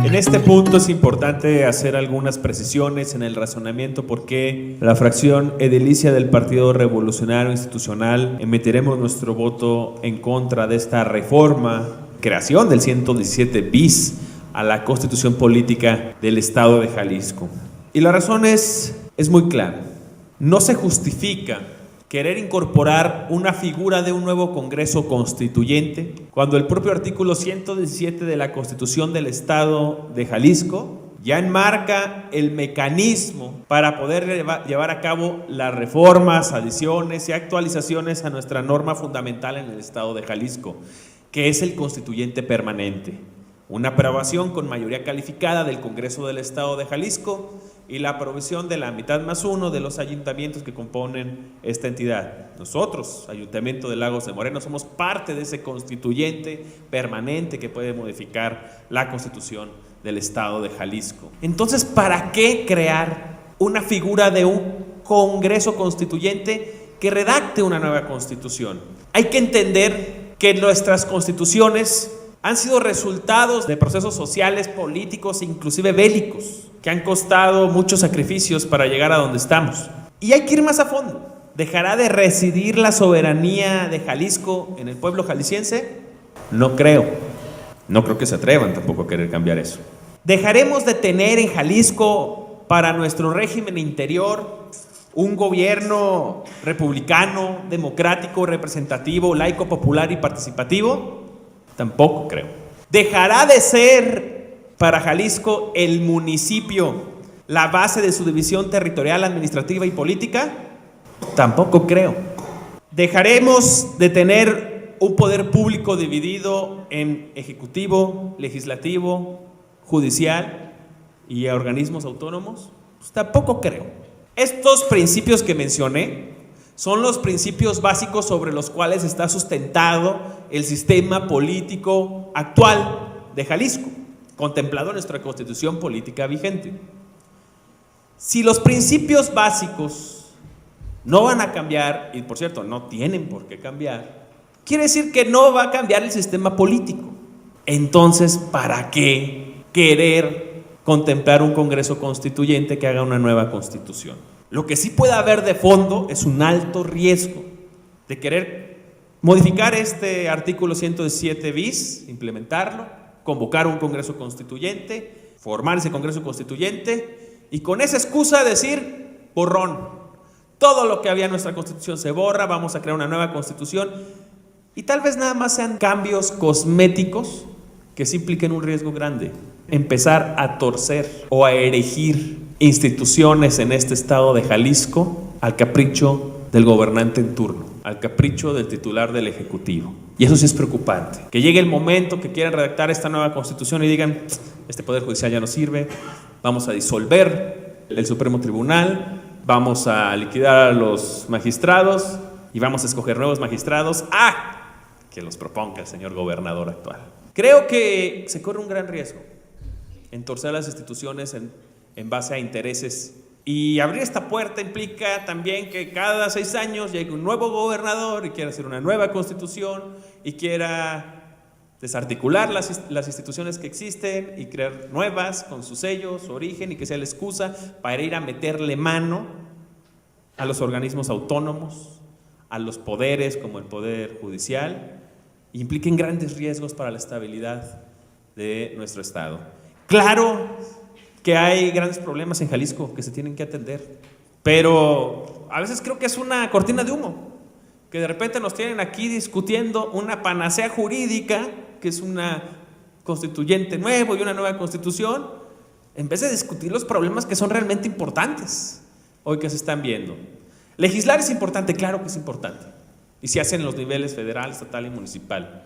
En este punto es importante hacer algunas precisiones en el razonamiento porque la fracción edilicia del Partido Revolucionario Institucional emitiremos nuestro voto en contra de esta reforma, creación del 117 bis a la Constitución Política del Estado de Jalisco. Y la razón es muy clara. No se justifica querer incorporar una figura de un nuevo Congreso Constituyente cuando el propio artículo 117 de la Constitución del Estado de Jalisco ya enmarca el mecanismo para poder llevar a cabo las reformas, adiciones y actualizaciones a nuestra norma fundamental en el Estado de Jalisco, que es el constituyente permanente. Una aprobación con mayoría calificada del Congreso del Estado de Jalisco y la aprobación de la mitad más uno de los ayuntamientos que componen esta entidad. Nosotros, Ayuntamiento de Lagos de Moreno, somos parte de ese constituyente permanente que puede modificar la Constitución del Estado de Jalisco. Entonces, ¿para qué crear una figura de un Congreso Constituyente que redacte una nueva Constitución? Hay que entender que nuestras constituciones han sido resultados de procesos sociales, políticos, inclusive bélicos, que han costado muchos sacrificios para llegar a donde estamos. Y hay que ir más a fondo. ¿Dejará de residir la soberanía de Jalisco en el pueblo jalisciense? No creo. No creo que se atrevan tampoco a querer cambiar eso. ¿Dejaremos de tener en Jalisco para nuestro régimen interior un gobierno republicano, democrático, representativo, laico, popular y participativo? Tampoco creo. ¿Dejará de ser para Jalisco el municipio la base de su división territorial, administrativa y política? Tampoco creo. ¿Dejaremos de tener un poder público dividido en ejecutivo, legislativo, judicial y organismos autónomos? Pues tampoco creo. Estos principios que mencioné son los principios básicos sobre los cuales está sustentado el sistema político actual de Jalisco, contemplado en nuestra Constitución política vigente. Si los principios básicos no van a cambiar, y por cierto, no tienen por qué cambiar, quiere decir que no va a cambiar el sistema político. Entonces, ¿para qué querer contemplar un Congreso Constituyente que haga una nueva Constitución? Lo que sí puede haber de fondo es un alto riesgo de querer modificar este artículo 117 bis, implementarlo, convocar un Congreso Constituyente, formar ese Congreso Constituyente y con esa excusa decir borrón. Todo lo que había en nuestra Constitución se borra, vamos a crear una nueva Constitución y tal vez nada más sean cambios cosméticos que sí impliquen un riesgo grande. Empezar a torcer o a erigir instituciones en este estado de Jalisco al capricho del gobernante en turno, al capricho del titular del Ejecutivo. Y eso sí es preocupante. Que llegue el momento que quieran redactar esta nueva Constitución y digan, este Poder Judicial ya no sirve, vamos a disolver el Supremo Tribunal, vamos a liquidar a los magistrados y vamos a escoger nuevos magistrados. Que los proponga el señor gobernador actual. Creo que se corre un gran riesgo en torcer las instituciones en base a intereses. Y abrir esta puerta implica también que cada 6 años llegue un nuevo gobernador y quiera hacer una nueva constitución y quiera desarticular las instituciones que existen y crear nuevas con su sello, su origen y que sea la excusa para ir a meterle mano a los organismos autónomos, a los poderes como el Poder Judicial, y impliquen grandes riesgos para la estabilidad de nuestro Estado. Claro que hay grandes problemas en Jalisco que se tienen que atender, pero a veces creo que es una cortina de humo, que de repente nos tienen aquí discutiendo una panacea jurídica, que es una constituyente nuevo y una nueva constitución, en vez de discutir los problemas que son realmente importantes hoy que se están viendo. Legislar es importante, claro que es importante, y se hace en los niveles federal, estatal y municipal,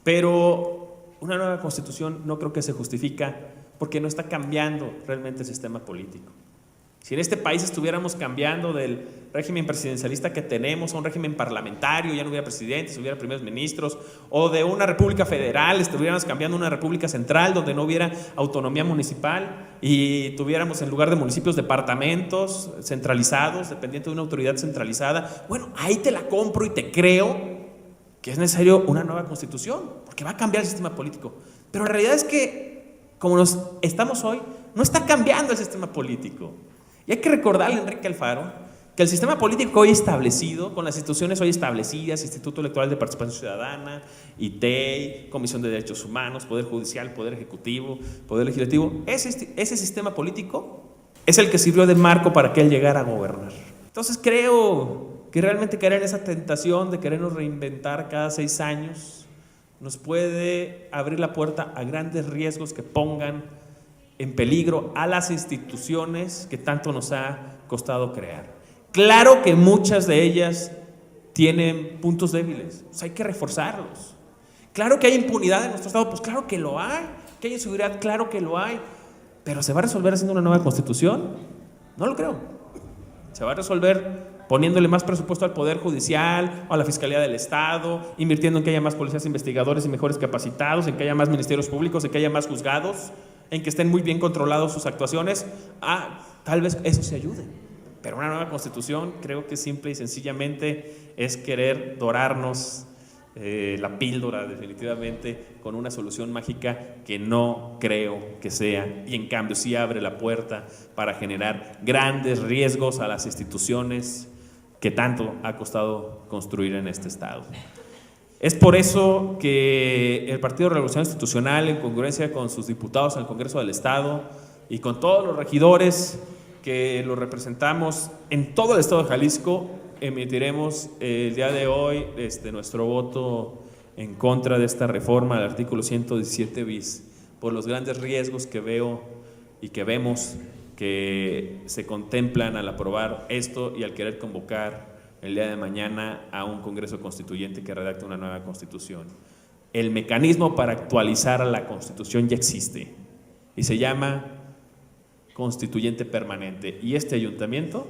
pero una nueva constitución no creo que se justifica porque no está cambiando realmente el sistema político. Si en este país estuviéramos cambiando del régimen presidencialista que tenemos a un régimen parlamentario, ya no hubiera presidentes, hubiera primeros ministros, o de una república federal, estuviéramos cambiando a una república central donde no hubiera autonomía municipal y tuviéramos en lugar de municipios departamentos centralizados, dependiendo de una autoridad centralizada, bueno, ahí te la compro y te creo que es necesario una nueva constitución, porque va a cambiar el sistema político. Pero la realidad es que como nos estamos hoy, no está cambiando el sistema político. Y hay que recordarle a Enrique Alfaro que el sistema político hoy establecido, con las instituciones hoy establecidas, Instituto Electoral de Participación Ciudadana, ITEI, Comisión de Derechos Humanos, Poder Judicial, Poder Ejecutivo, Poder Legislativo, ese sistema político es el que sirvió de marco para que él llegara a gobernar. Entonces creo que realmente caer en esa tentación de querernos reinventar cada 6 años nos puede abrir la puerta a grandes riesgos que pongan en peligro a las instituciones que tanto nos ha costado crear. Claro que muchas de ellas tienen puntos débiles, pues hay que reforzarlos. Claro que hay impunidad en nuestro Estado, pues claro que lo hay. Que hay inseguridad, claro que lo hay. Pero ¿se va a resolver haciendo una nueva constitución? No lo creo. Se va a resolver poniéndole más presupuesto al Poder Judicial o a la Fiscalía del Estado, invirtiendo en que haya más policías investigadores y mejores capacitados, en que haya más ministerios públicos, en que haya más juzgados, en que estén muy bien controlados sus actuaciones. Tal vez eso se ayude. Pero una nueva constitución creo que simple y sencillamente es querer dorarnos la píldora definitivamente con una solución mágica que no creo que sea, y en cambio sí abre la puerta para generar grandes riesgos a las instituciones que tanto ha costado construir en este Estado. Es por eso que el Partido Revolucionario Institucional, en congruencia con sus diputados al Congreso del Estado y con todos los regidores que lo representamos en todo el Estado de Jalisco, emitiremos el día de hoy nuestro voto en contra de esta reforma al artículo 117 bis, por los grandes riesgos que veo y que vemos que se contemplan al aprobar esto y al querer convocar el día de mañana a un Congreso Constituyente que redacte una nueva Constitución. El mecanismo para actualizar a la Constitución ya existe y se llama Constituyente Permanente, y este ayuntamiento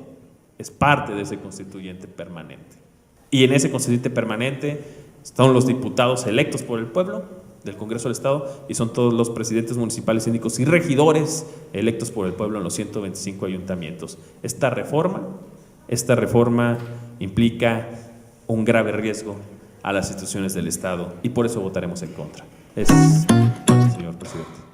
es parte de ese Constituyente Permanente. Y en ese Constituyente Permanente están los diputados electos por el pueblo del Congreso del Estado y son todos los presidentes municipales, síndicos y regidores electos por el pueblo en los 125 ayuntamientos. Esta reforma implica un grave riesgo a las instituciones del Estado y por eso votaremos en contra. Señor presidente.